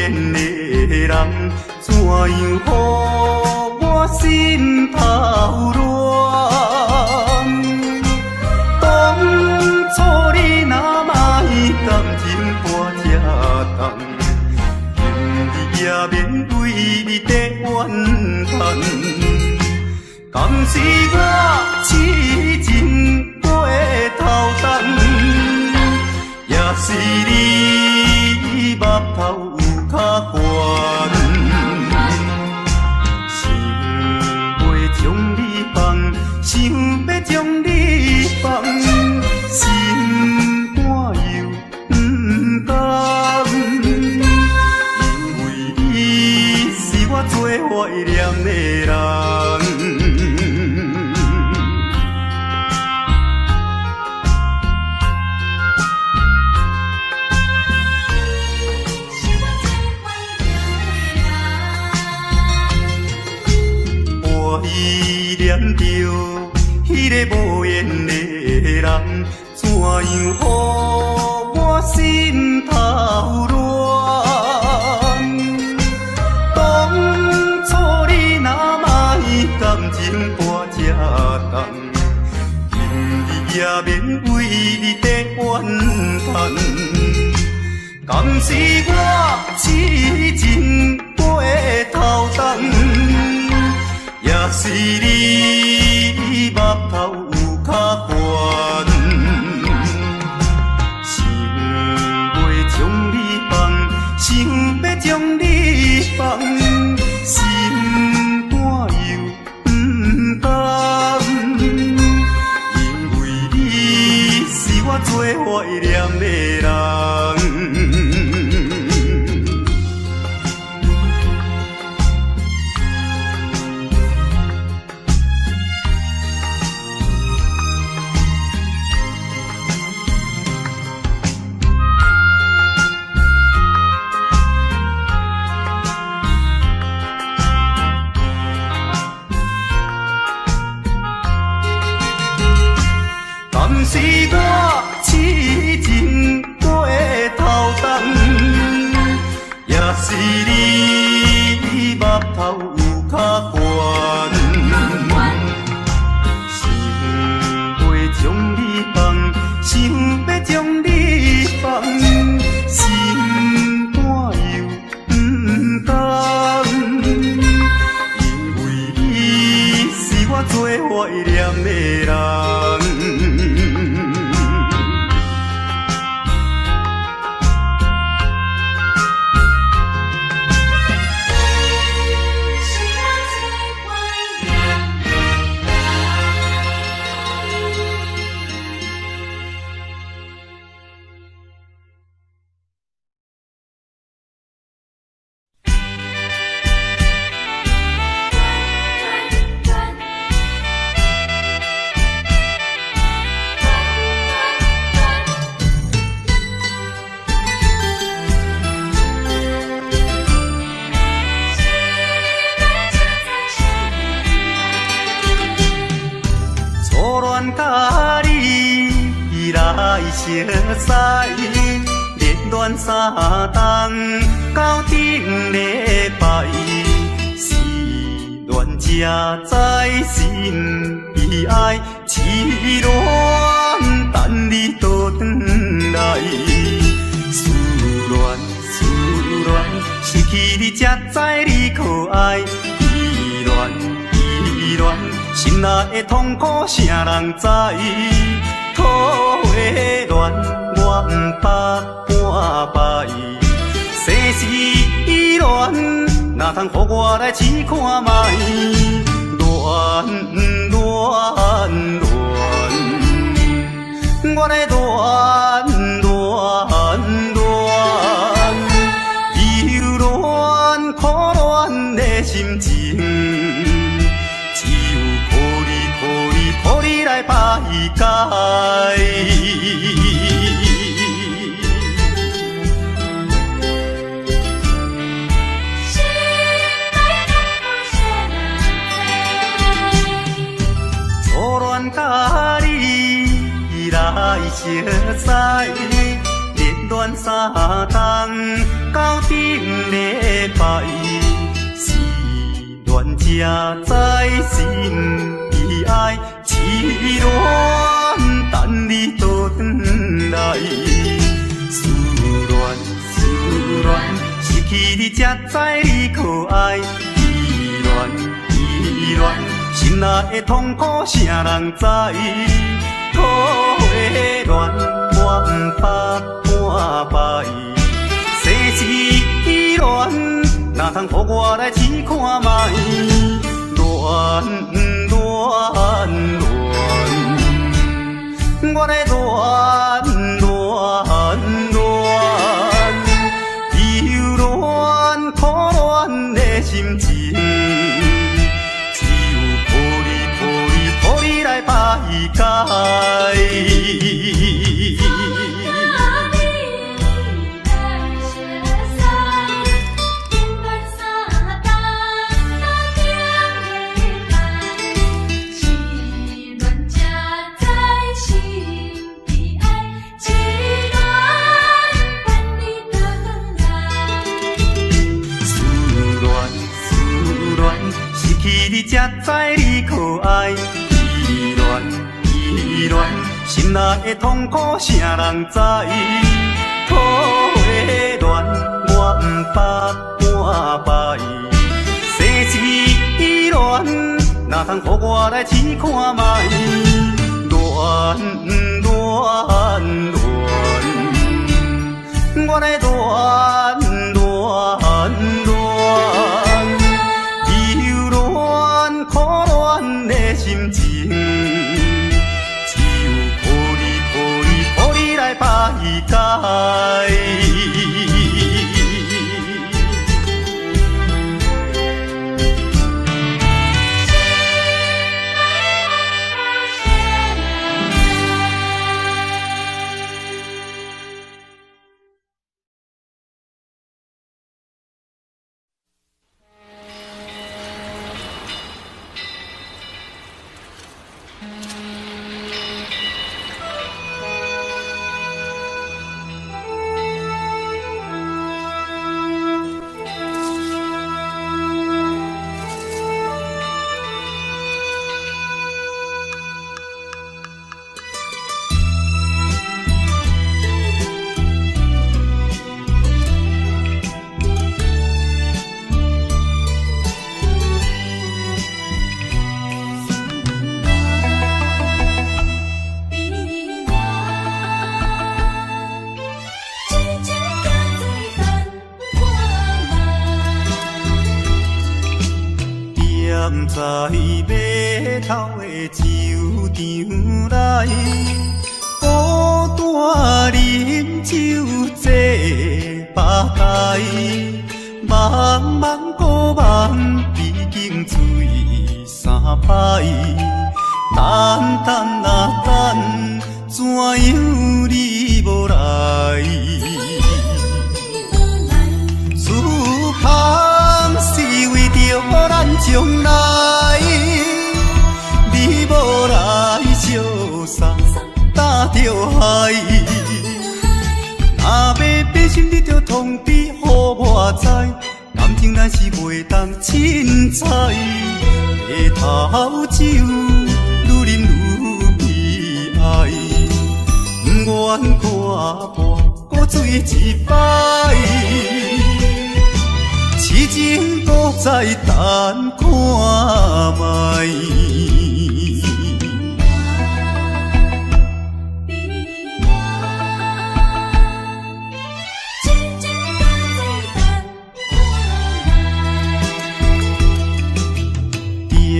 缘的人，怎样予我心头乱？当初你若莫感情半只重，今日也免为你在怨叹。敢是我痴情过头重，也是你目头有较悬，想要将你放，想要将你放，心肝又不甘，因为你是我最怀念的人。依念着迄个无缘的人，怎样予我心头乱？当初你若莫感情半只重，今日也免为你在怨叹。敢是我痴情过头重？也是你目头有较悬，想要将你放，想要将你放，心肝又不甘，因为你是我最怀念的人。是我痴情过头重，也是你目头有较悬，想要将你放，想要将你放，心肝又不甘，因为你是我最怀念的人。甲你来相识，恋恋3冬到顶礼拜，是恋才知心悲哀，痴恋等你倒转来，思恋失去你才知你可爱，依恋。心内的痛苦，谁人知？土的恋，我不捌半摆。世事恋，哪通予我来试看卖？恋，我来恋，忧恋苦恋的心情。予你来排解，初恋甲你来相识，恋恋3冬到顶礼拜，是恋者在心悲哀，凄恋等你倒转来。思恋，失去你才知你可爱。依恋，心内的痛苦谁人知？苦的恋，我不怕半摆。世事恋，哪通予我来试看卖？恋，我来恋。忧恋、苦恋的心情，只有抱你来排解。你才知你可爱，依恋，心内的痛苦谁人知？苦的恋，我不怕半摆。世事恋，哪通予我来试看卖？恋，我来恋。心情，只有抱你来排解。在码头的酒场内，孤单饮酒坐吧台，茫茫古梦已经醉三摆，等啊等，怎样你无来？思盼是为着咱将来，你无来相送，担着害。若要变心，你着通知予我知，感情咱是袂当凊彩。下头酒愈饮愈悲哀，不愿看破搁醉一摆。痴情搁再等看卖。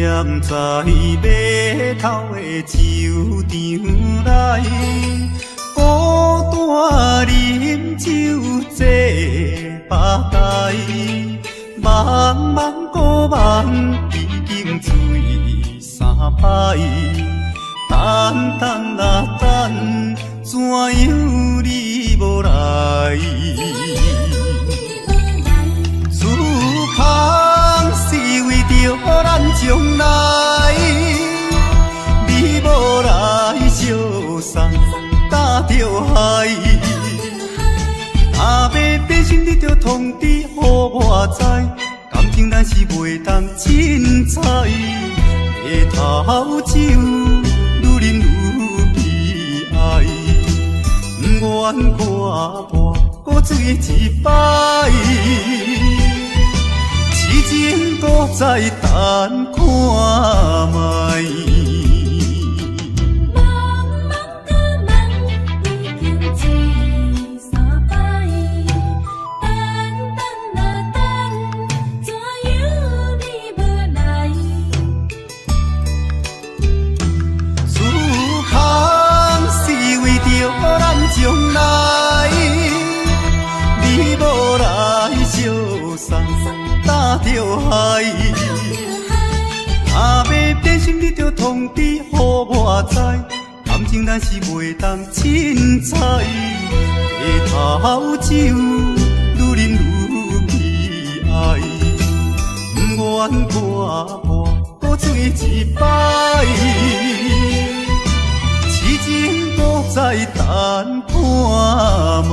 踮在码头的酒场内，孤单饮酒坐吧台，茫茫古梦已经醉三摆，等啊等，怎样你无来？思盼是为着咱将来，你无来相送，担着害。若要变心，心你着通知，予我知，感情咱是袂当凊彩。日头酒愈啉愈悲哀，不愿看破搁醉一摆，痴情搁再等看卖。将来你无来相送，担着害。若要变心，你着通知，予我知，感情咱是袂当凊彩。日头酒愈啉愈悲哀，不愿看破搁醉一摆。痴情搁再等看卖。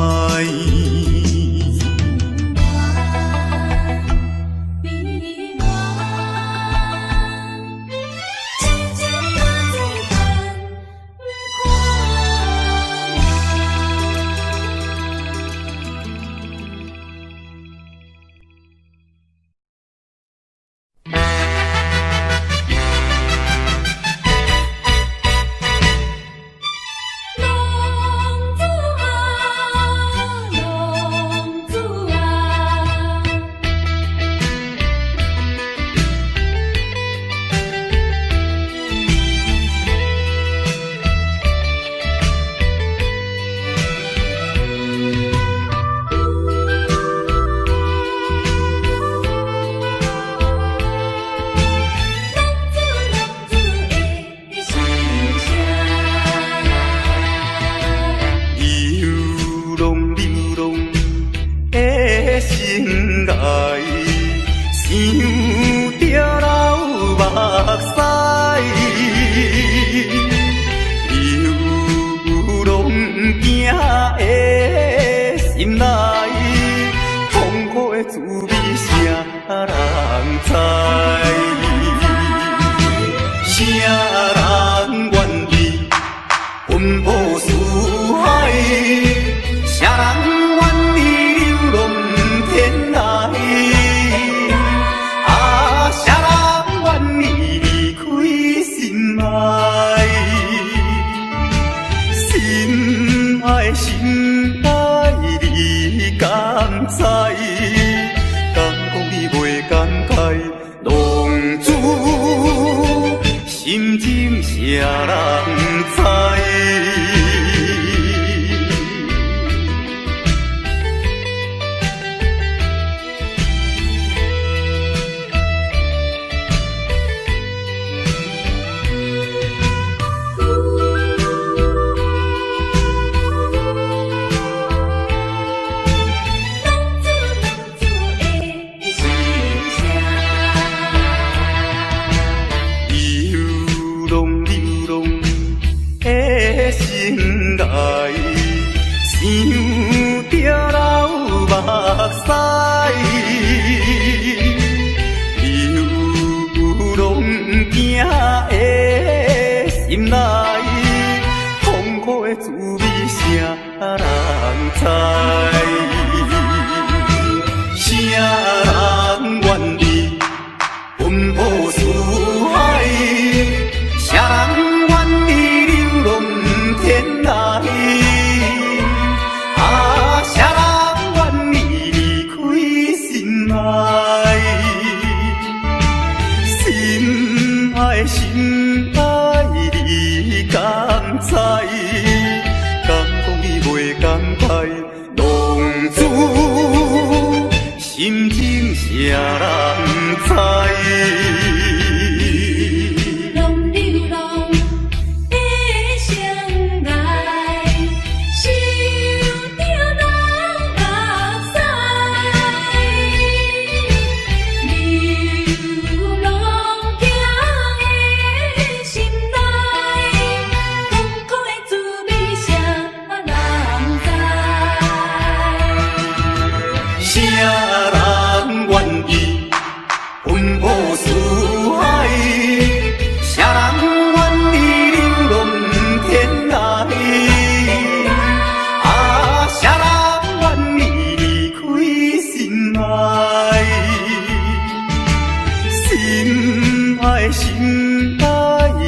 的心爱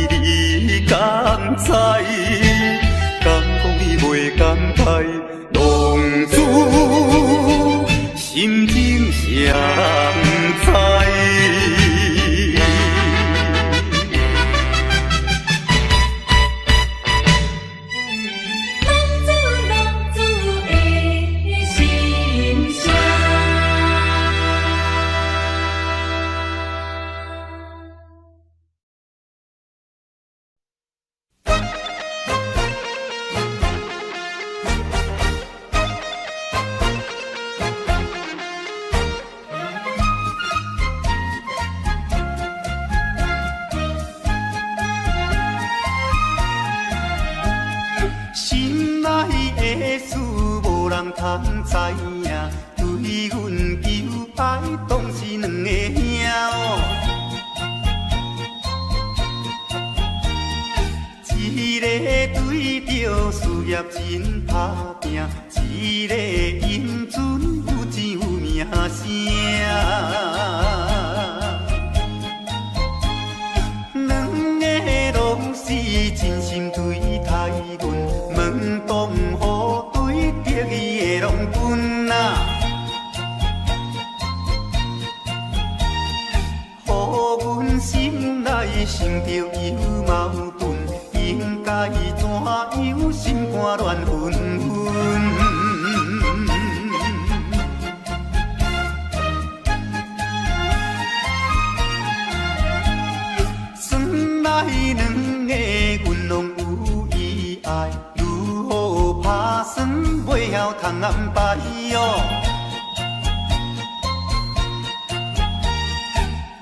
你敢知？敢讲你袂感慨，浪子心情谁人知？心内的事无人通知影，对阮求爱当是两个兄哦。一个对着事业真打拼，一个因准有钱有名声。两个拢是真心对待阮，门当户对得意的拢分啊。予阮心内生着有矛盾，应该怎样心肝乱纷纷？算来两个阮拢有意爱，如何打算袂晓通安排哦？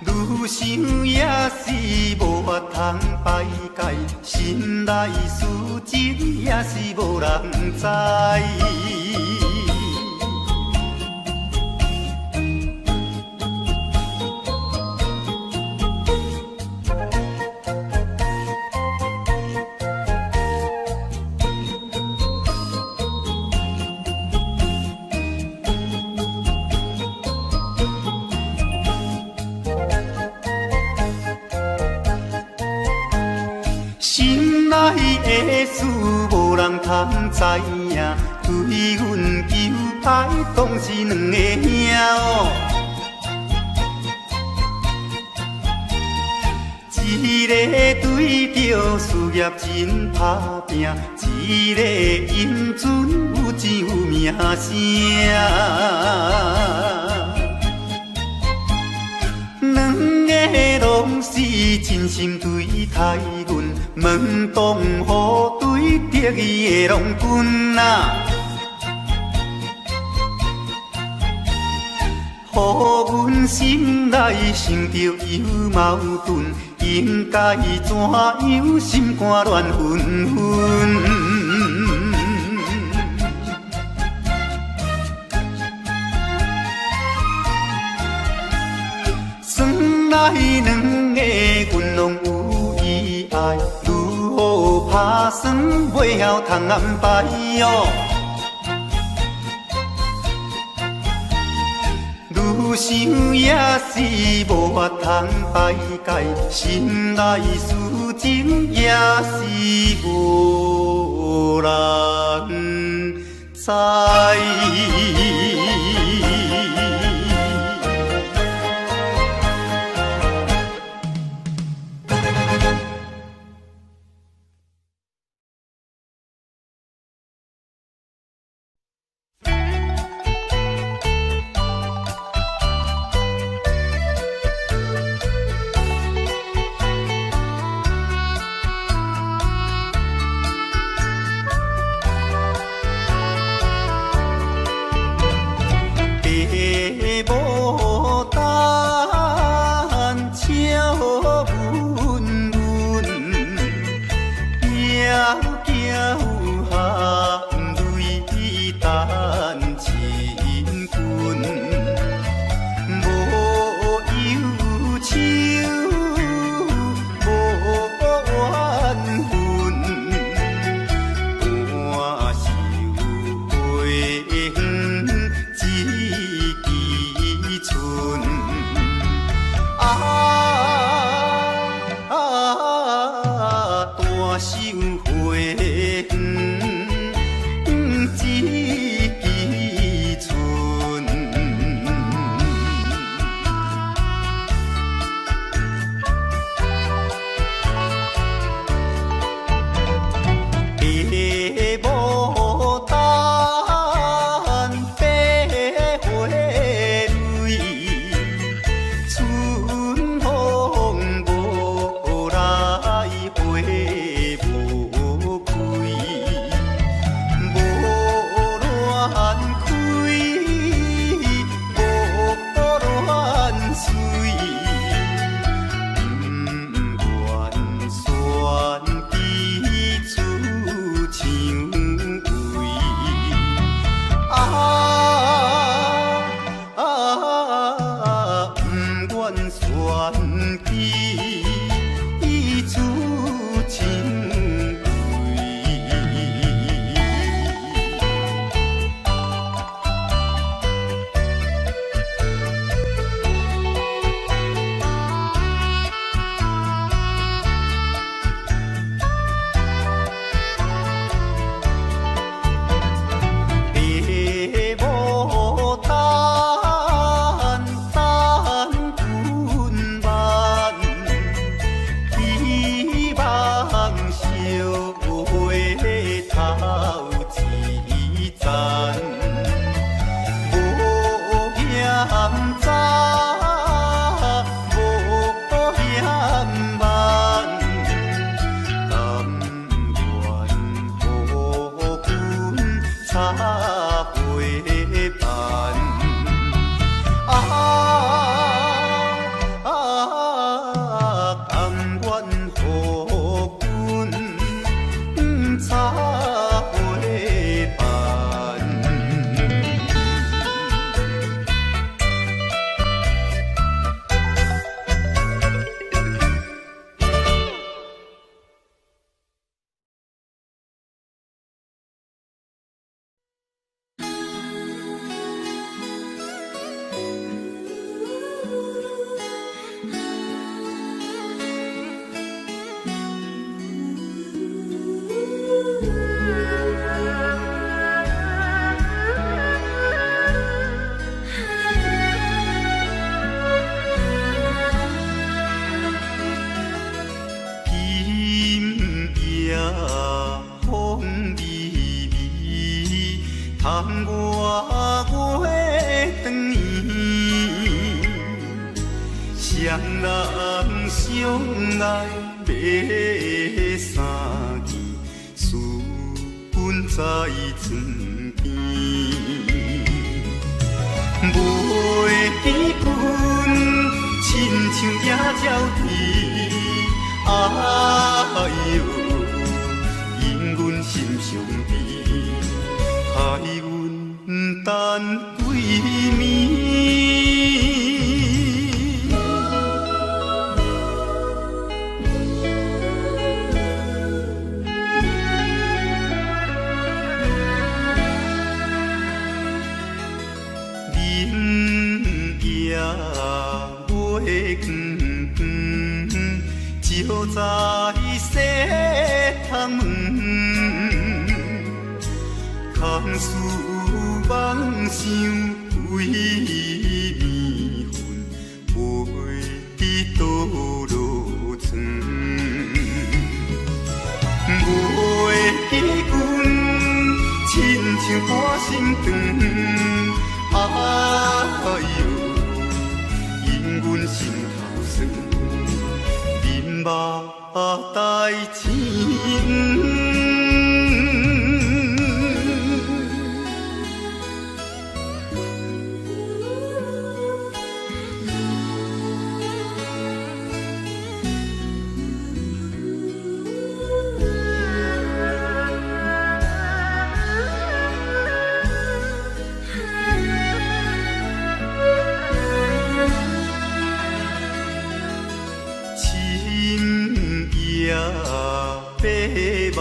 愈想也是无法通排解，心内事情也是无人知。心内的事无人通知影，对阮求爱当是两个兄哦。一个对着事业真打拼，一个因准有钱有名声。两个拢是真心对待阮，门当户对得意的拢分啊。予阮心内生着有矛盾，应该怎样心肝乱纷纷？算来两个阮拢有意爱，如何打算袂晓通安排哦？愈想也是无法通排解，心内事情也是无人知。早无嫌慢，甘愿予阮插花瓣。甘愿予阮插花瓣。窗外月长圆，双人相爱要三更，思阮在床边。袂记阮亲像野鸟啼，哎哟，因阮心上悲。害阮等几暝，明夜月光，照在西窗门。空思梦想归暝昏，袂记倒落床。袂记阮亲像半心肠，哎哟，因阮心头酸，面目带青。白茫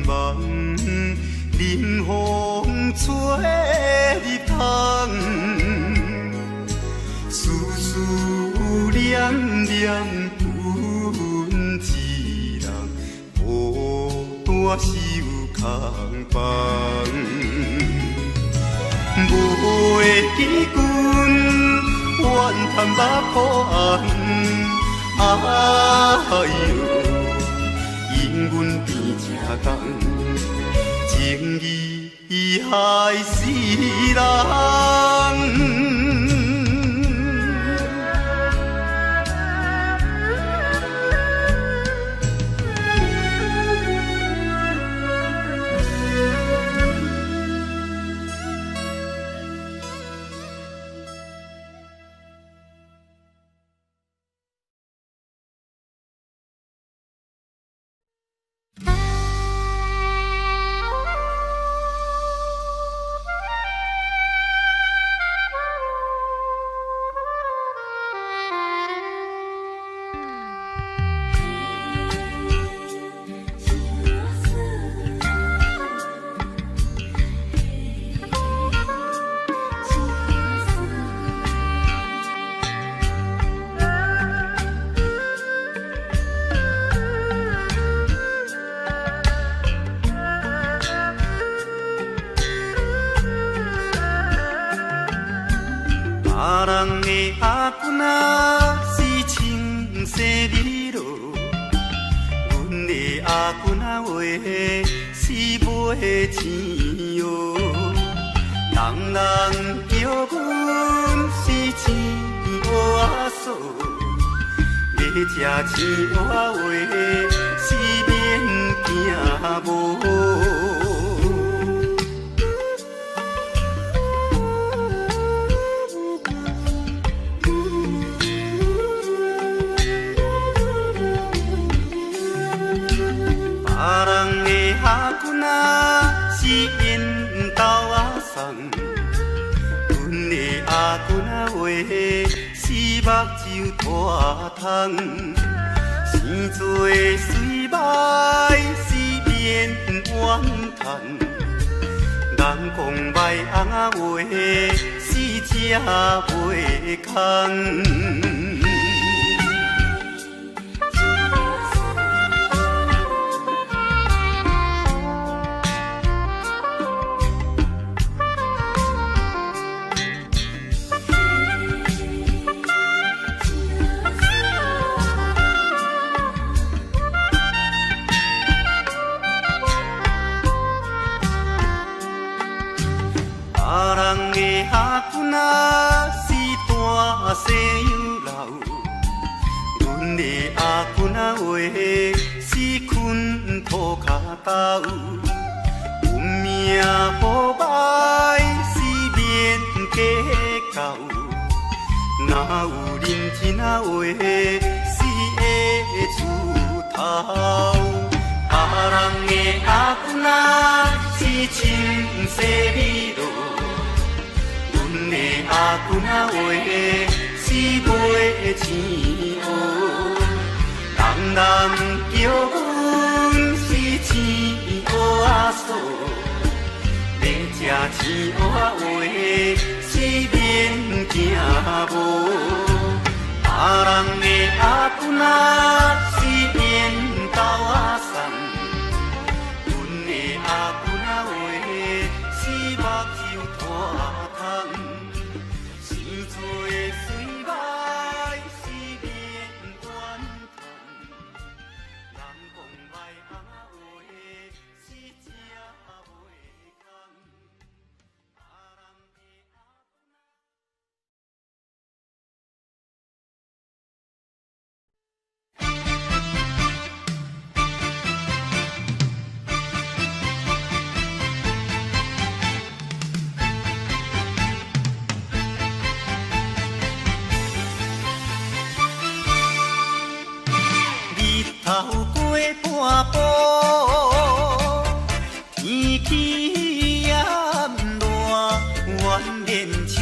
茫，冷风吹入窗，思思念念阮一人，孤单是有空房。袂记阮怨叹目苦红，哎哟。因阮变正重，情义害死人。别人的阿君仔是清洗你咯，阮的阿君仔话是买钱哟。人人叫阮是钱仔嫂，要吃钱仔话是免惊无。是因兜仔送，阮的阿君仔话是目睭大窗，生做水歹是免怨叹，人讲歹翁仔话是吃袂空。阿君仔是大西洋流，阮的阿君仔话是困土脚豆，有命好歹是免计较，哪有认真仔话是会出头。别人的阿君仔是亲生美路。阮的阿君仔话是卖钱瓯，人人叫阮是钱仔嫂，要吃钱仔话是免惊无。别人的阿君仔是免斗仔送，阮的阿君仔话是目睭大窗。头过半步，天气炎热，愿连亲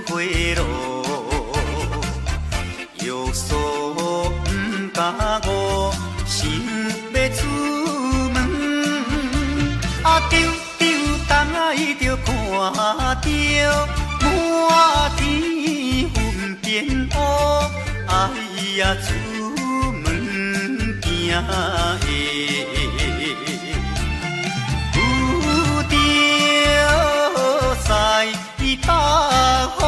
花路，约束不敢误，想要出门，丢东仔就看着满天云变乌，哎呀出门行的。有着西北风。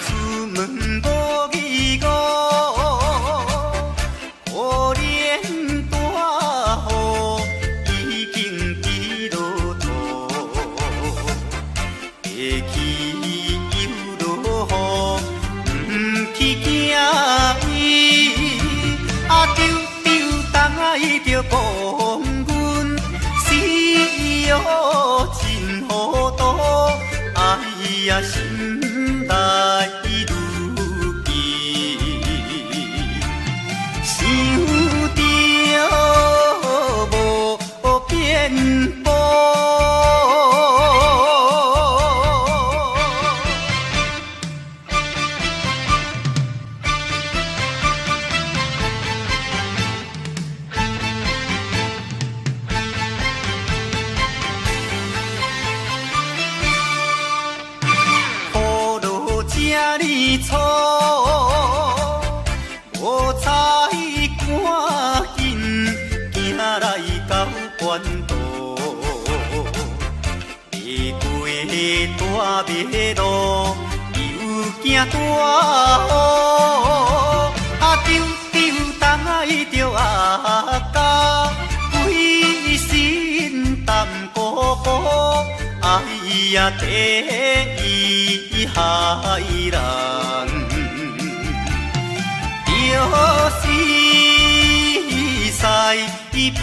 出门无义务，可怜大雨已经滴落土，会去又落雨，不去惊伊，丢东仔就讲阮死哦真糊涂，哎呀心内如记，想着无变步。雨落这大马路，又惊大雨，丢东爱着阿家，规身淡糊糊，哎呀，第一害人。就是西北风。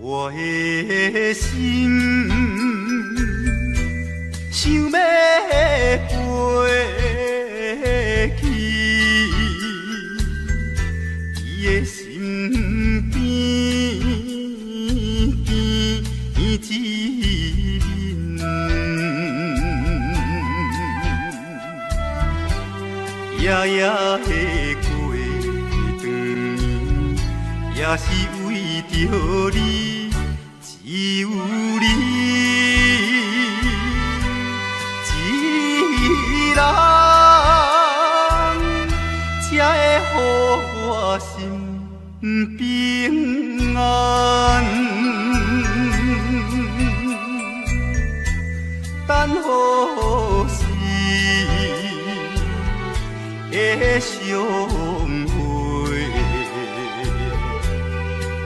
我的心想要飞去，伊的身边见一面，夜夜的过长年，也是为着你。只有你一人，才会予我心平安。等好时相会，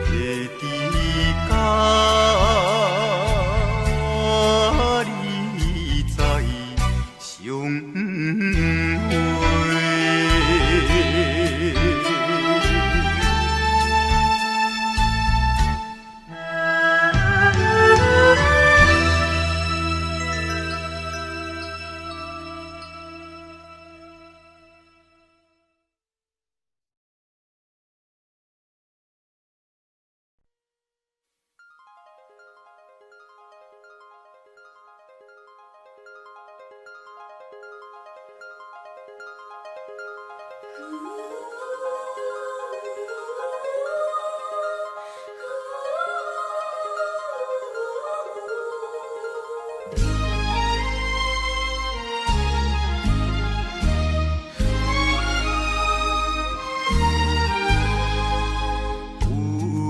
会伫甲你再相会。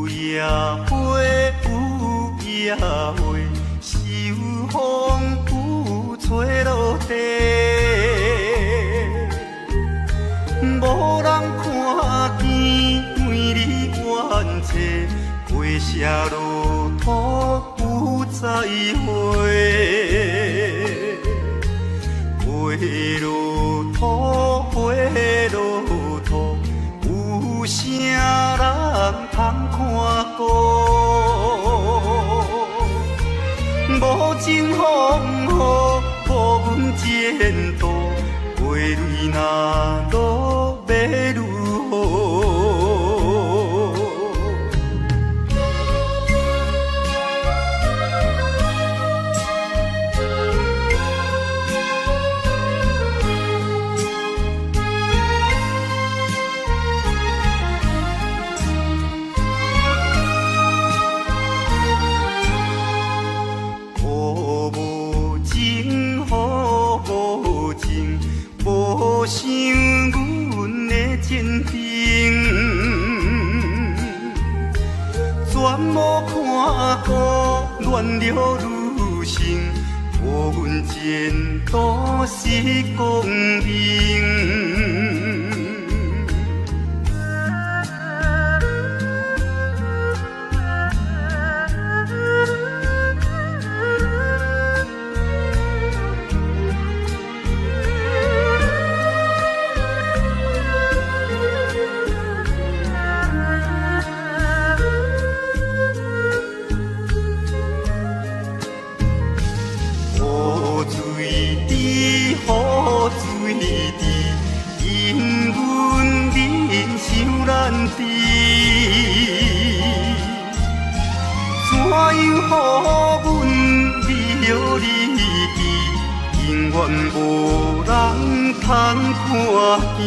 野花有野花，秋风有吹落地，无人看见为你怨嗟，花谢落土有再会，花落土，花落土，有啥人通看过？无情风雨，无阮前途，花蕊若落要如何？想阮的真情，全无看过恋了女性，无阮前途是光明。因阮人想难治，怎样予阮离了你去？永远无人通看见。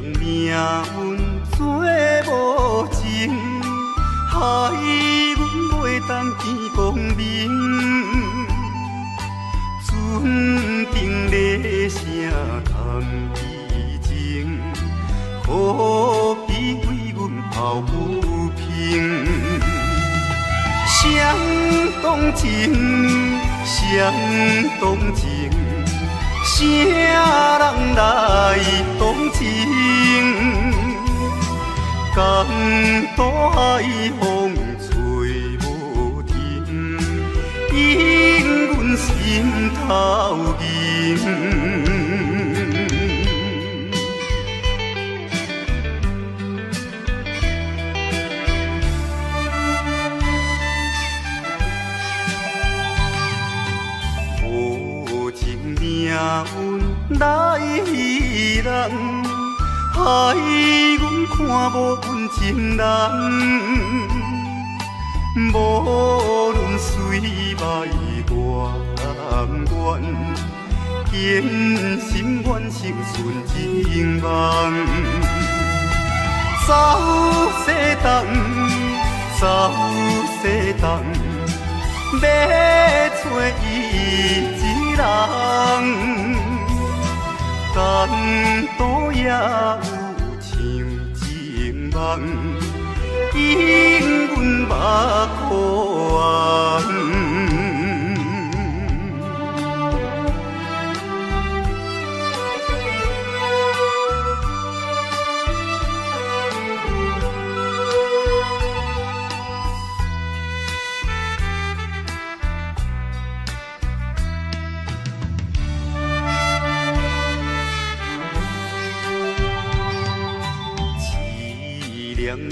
命运做无情，害阮袂当见光明。船顶咧声谈意情，可比为阮抱不平。谁同情，谁同情。啥人来同情？江大海风吹无停，引阮心头凝。命运人，害阮看无阮情人。无论水歹多远，坚心愿成顺情梦。走西东，走西东，要找伊一人。江岛也有像情梦，引阮目眶红。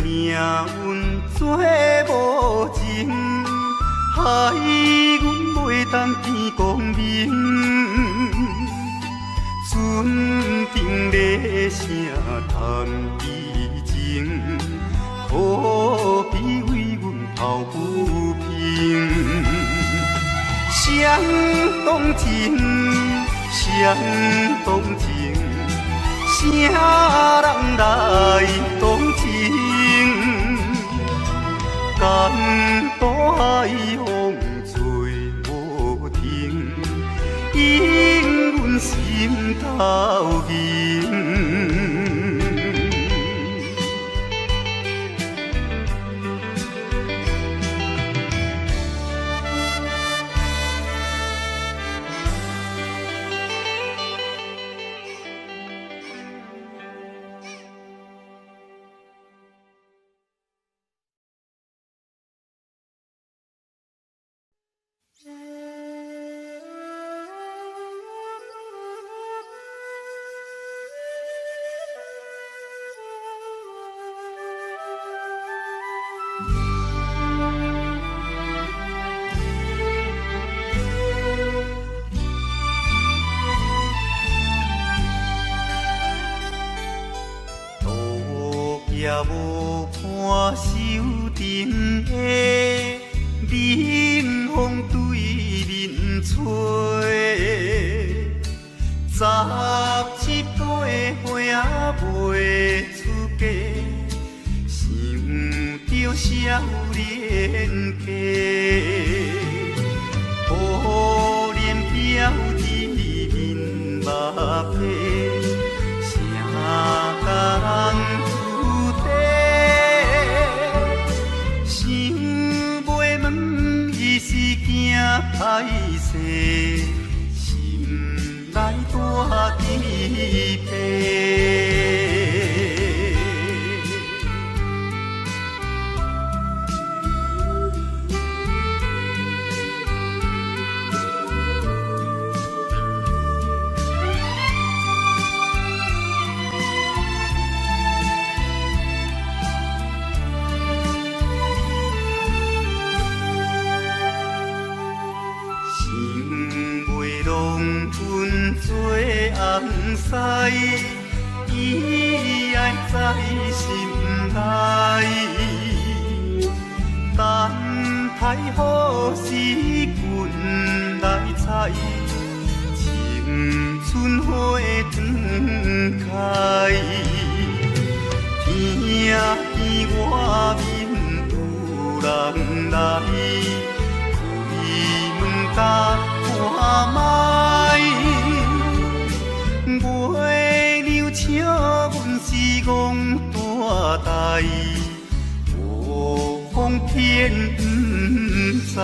命运做无情，害阮袂当见光明。船顶咧声谈悲情，可比为阮抱不平。谁动情，谁动情，谁人来动情？江岛海风吹无停，引阮心头凝。也无看手顶的冷风对面吹，17岁花袂出嫁，想着少年家，可怜表弟面目皮，啥甲人？是惊歹势，心内大疑惑。做红西，伊爱在心内，等待好时阮来采，青春花长开。听见外面有人来，开门甲看卖。月娘笑阮是戆大代，无风偏不知。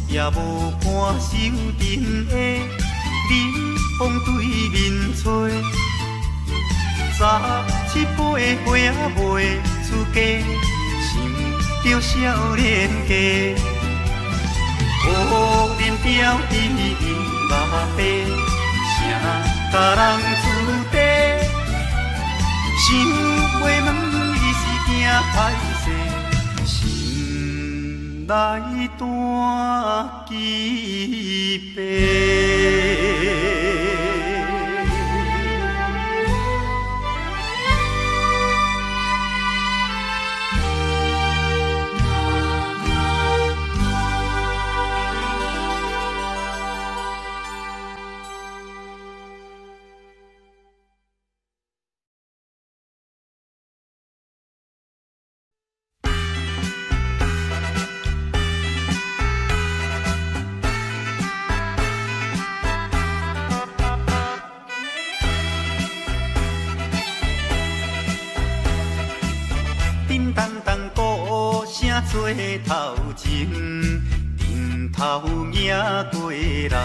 也无看手顶的冷风对面吹，17岁花袂出嫁，想着少年家，可怜表弟白，谁甲人自地？想袂问伊是惊歹势，心内弹几杯。叮当当鼓声做头前，阵头迎过来，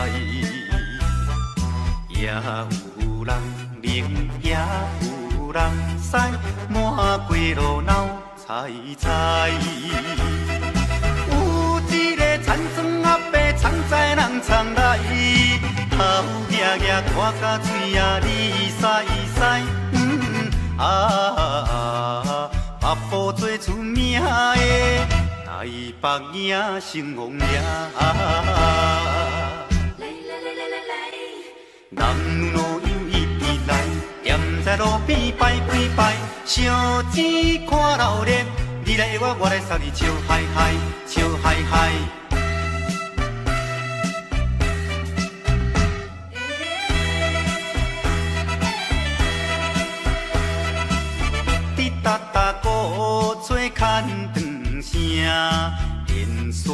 也有人领，也有人驶，满街路闹猜猜。有一个田庄阿伯藏在人藏来，头额额拖甲嘴也哩屎屎，北部最出名的台北影成王爷，男女老幼一直来，站在路边排几排，烧钱看热闹，你来我，我来送你笑嗨嗨，笑嗨嗨。哒哒鼓做牵长声，连沙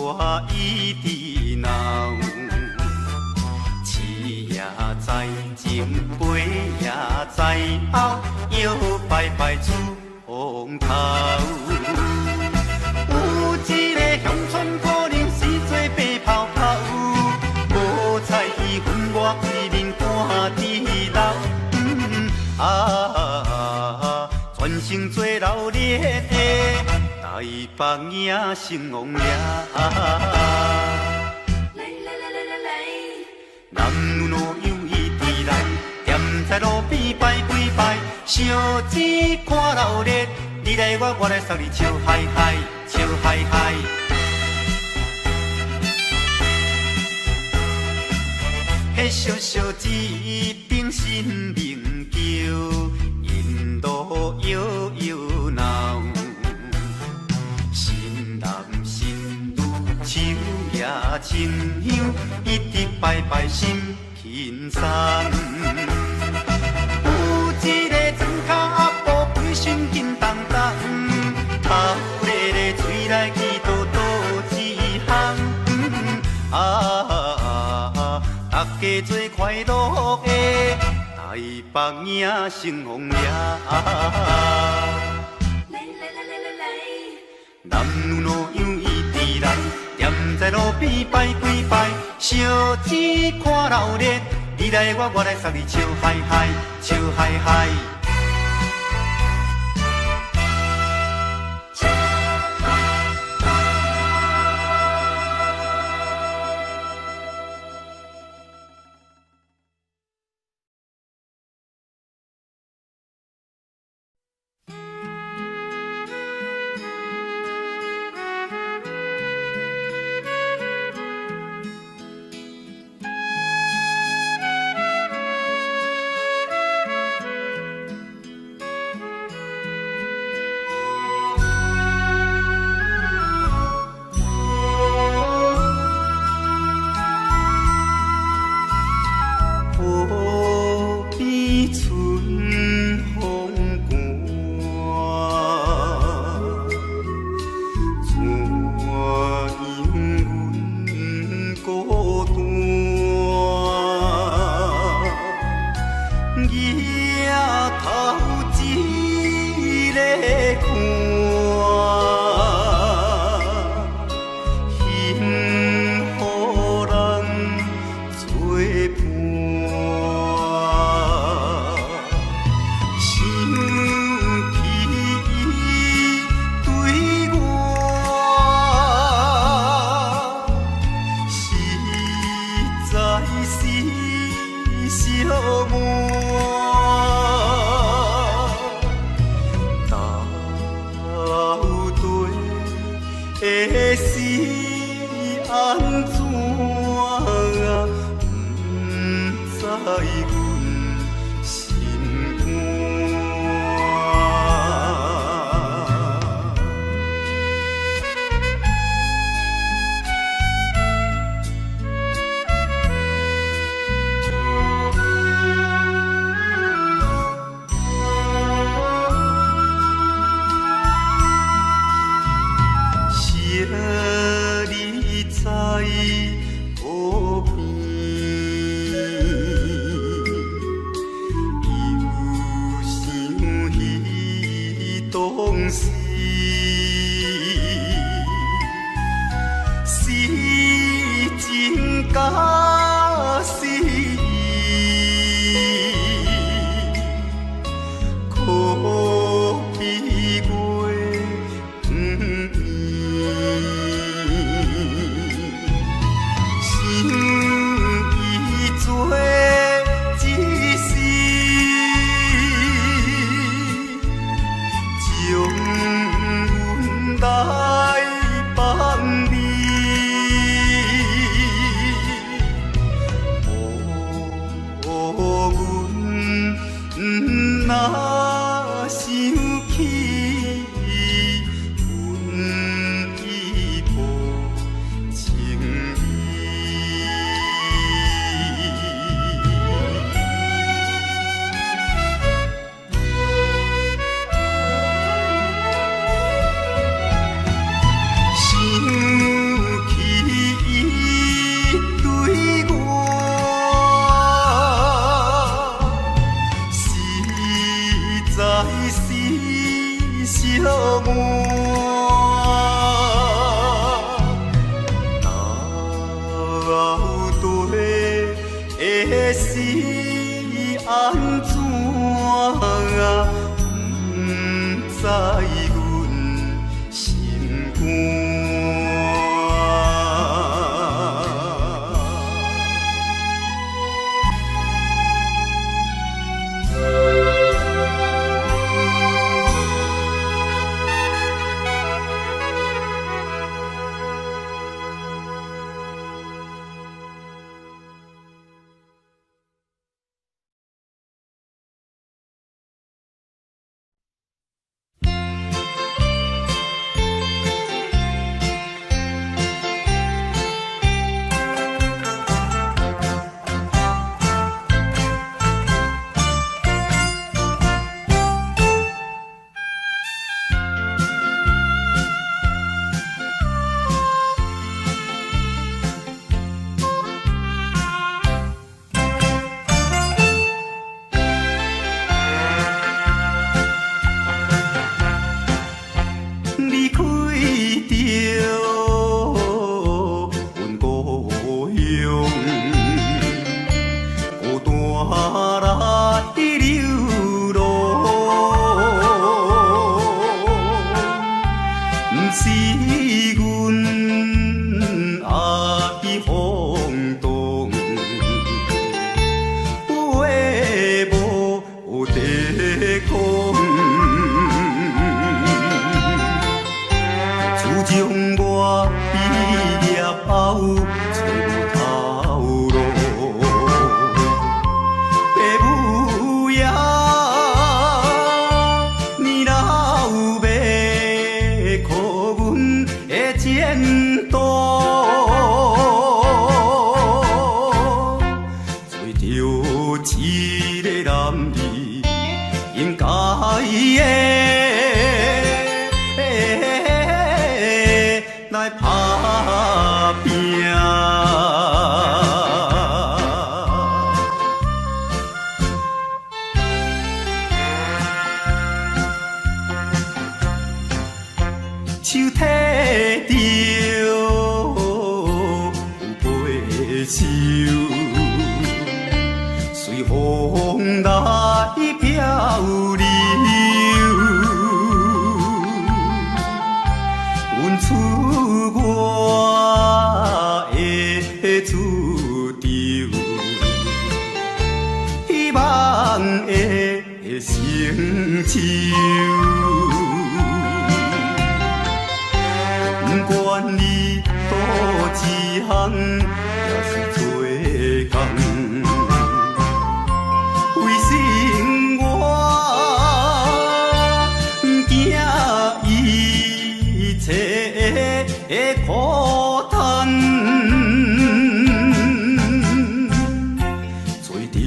一直闹。饲也在前，陪也在后，摇摆摆出风头。有一个乡村可能是做白泡泡，无彩伊分我规面看地老。全城做热烈的台北影成王爷，男女老幼一直来，站在路边排几排，烧钱看热闹，你来我，我来送你笑嗨嗨，笑嗨嗨。迄小小一顶新名桥。路摇摇闹，新男新女手也亲香，一直摆摆心轻松。有一个庄脚阿婆规身金当当，头咧咧嘴来去倒倒一项，大家做快乐的。台北影成王爷，男女老幼一直来，站在路边排几排，烧钱看热闹，你来我，我来送你笑嗨嗨，笑嗨嗨。阮心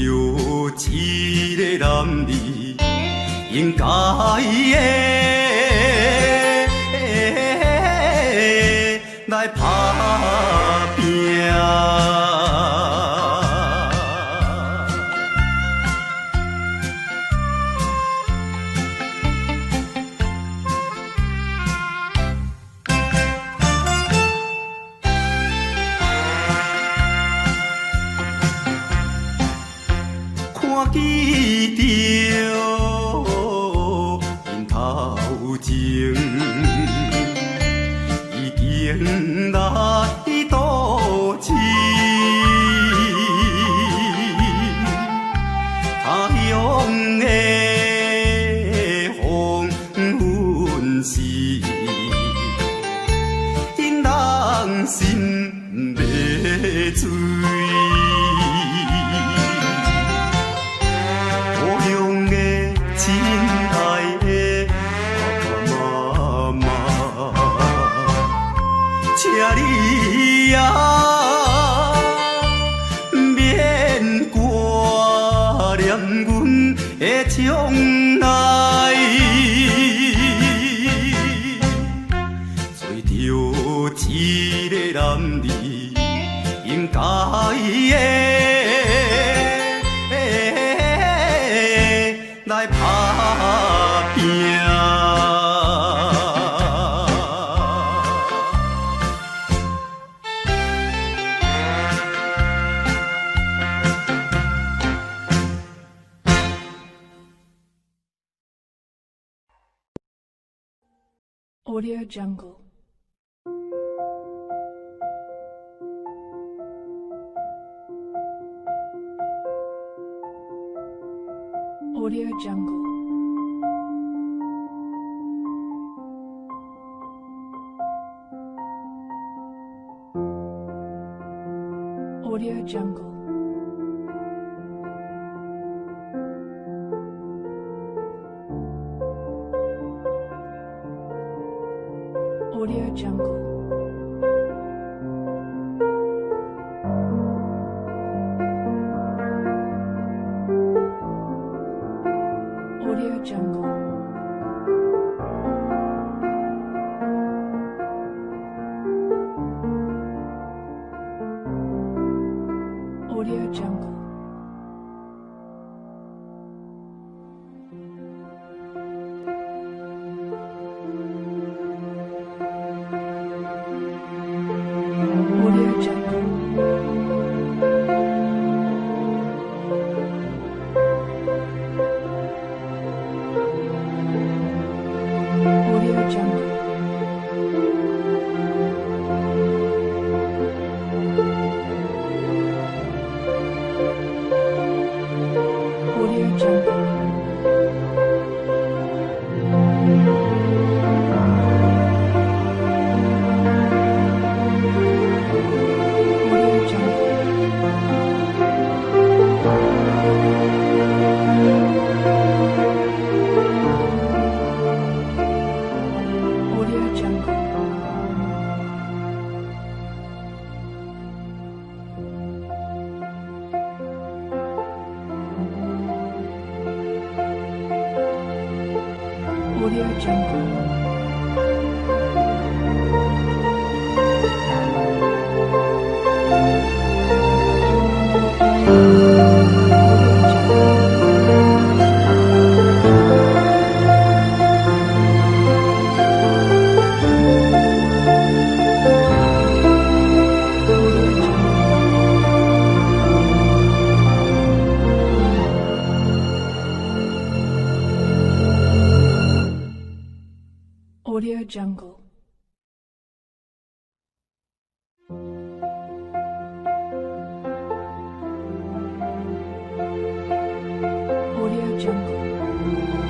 一个男儿应该的来打拼。看见着因头前已经来渡情，他乡的黄昏时，因人心要醉。亲爱的爸爸妈妈，请你呀免挂念阮的将来，找着一个男儿应该的。来打拼。Audio Jungle. Audio Jungle. Audio Jungle. Audio Jungle. Audio Jungle. Audio Jungle. Audio Jungle. Audio Jungle. Audio Jungle. Audio Jungle. Audio Jungle. Audio Jungle. Audio Jungle.